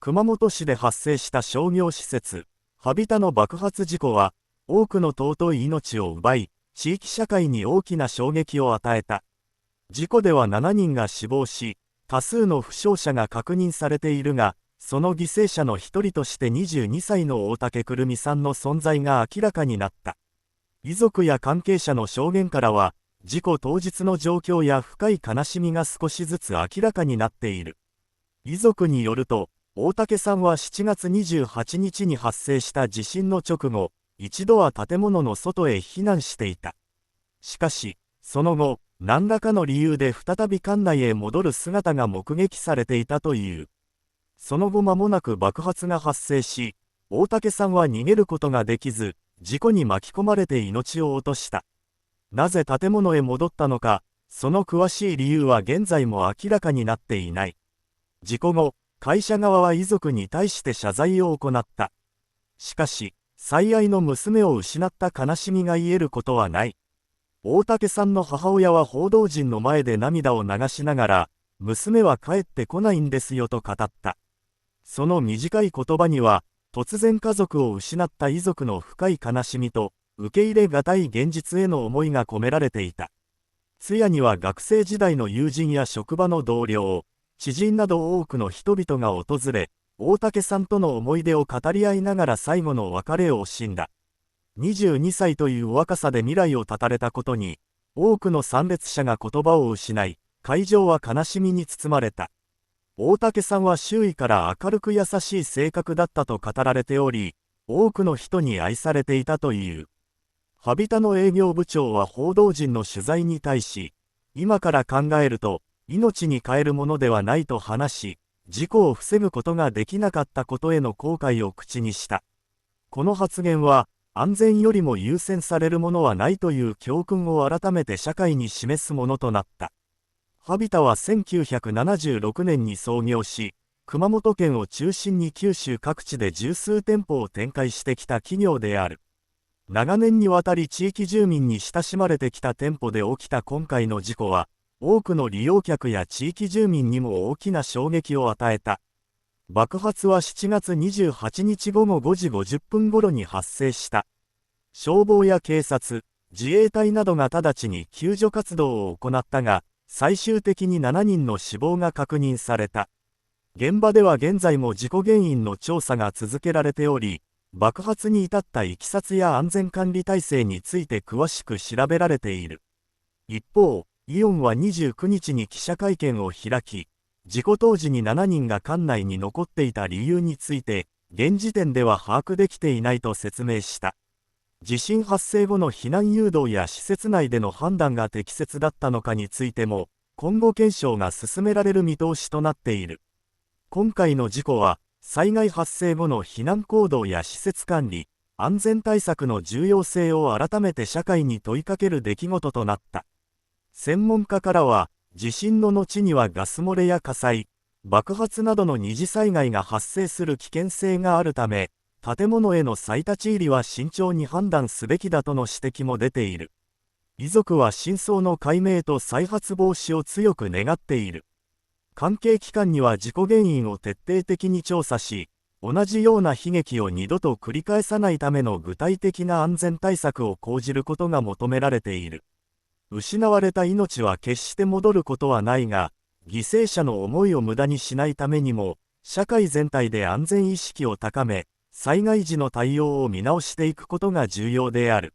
熊本市で発生した商業施設、ハビタの爆発事故は、多くの尊い命を奪い、地域社会に大きな衝撃を与えた。事故では7人が死亡し、多数の負傷者が確認されているが、その犠牲者の一人として22歳の大竹くるみさんの存在が明らかになった。遺族や関係者の証言からは、事故当日の状況や深い悲しみが少しずつ明らかになっている。遺族によると、大竹さんは7月28日に発生した地震の直後、一度は建物の外へ避難していた。しかし、その後、何らかの理由で再び館内へ戻る姿が目撃されていたという。その後間もなく爆発が発生し、大竹さんは逃げることができず、事故に巻き込まれて命を落とした。なぜ建物へ戻ったのか、その詳しい理由は現在も明らかになっていない。事故後、会社側は遺族に対して謝罪を行った。しかし、最愛の娘を失った悲しみが癒えることはない。大竹さんの母親は報道陣の前で涙を流しながら、娘は帰ってこないんですよと語った。その短い言葉には、突然家族を失った遺族の深い悲しみと、受け入れがたい現実への思いが込められていた。通夜には学生時代の友人や職場の同僚、知人など多くの人々が訪れ、大竹さんとの思い出を語り合いながら最後の別れを惜しんだ。22歳という若さで未来を絶たれたことに、多くの参列者が言葉を失い、会場は悲しみに包まれた。大竹さんは周囲から明るく優しい性格だったと語られており、多くの人に愛されていたという。ハビタの営業部長は報道陣の取材に対し、今から考えると、命に代えるものではないと話し、事故を防ぐことができなかったことへの後悔を口にした。この発言は、安全よりも優先されるものはないという教訓を改めて社会に示すものとなった。ハビタは1976年に創業し、熊本県を中心に九州各地で十数店舗を展開してきた企業である。長年にわたり地域住民に親しまれてきた店舗で起きた今回の事故は、多くの利用客や地域住民にも大きな衝撃を与えた。爆発は7月28日午後5時50分頃に発生した。消防や警察、自衛隊などが直ちに救助活動を行ったが、最終的に7人の死亡が確認された。現場では現在も事故原因の調査が続けられており、爆発に至ったいきさつや安全管理体制について詳しく調べられている。一方、イオンは29日に記者会見を開き、事故当時に7人が館内に残っていた理由について、現時点では把握できていないと説明した。地震発生後の避難誘導や施設内での判断が適切だったのかについても、今後検証が進められる見通しとなっている。今回の事故は、災害発生後の避難行動や施設管理、安全対策の重要性を改めて社会に問いかける出来事となった。専門家からは、地震の後にはガス漏れや火災、爆発などの二次災害が発生する危険性があるため、建物への再立ち入りは慎重に判断すべきだとの指摘も出ている。遺族は真相の解明と再発防止を強く願っている。関係機関には事故原因を徹底的に調査し、同じような悲劇を二度と繰り返さないための具体的な安全対策を講じることが求められている。失われた命は決して戻ることはないが、犠牲者の思いを無駄にしないためにも、社会全体で安全意識を高め、災害時の対応を見直していくことが重要である。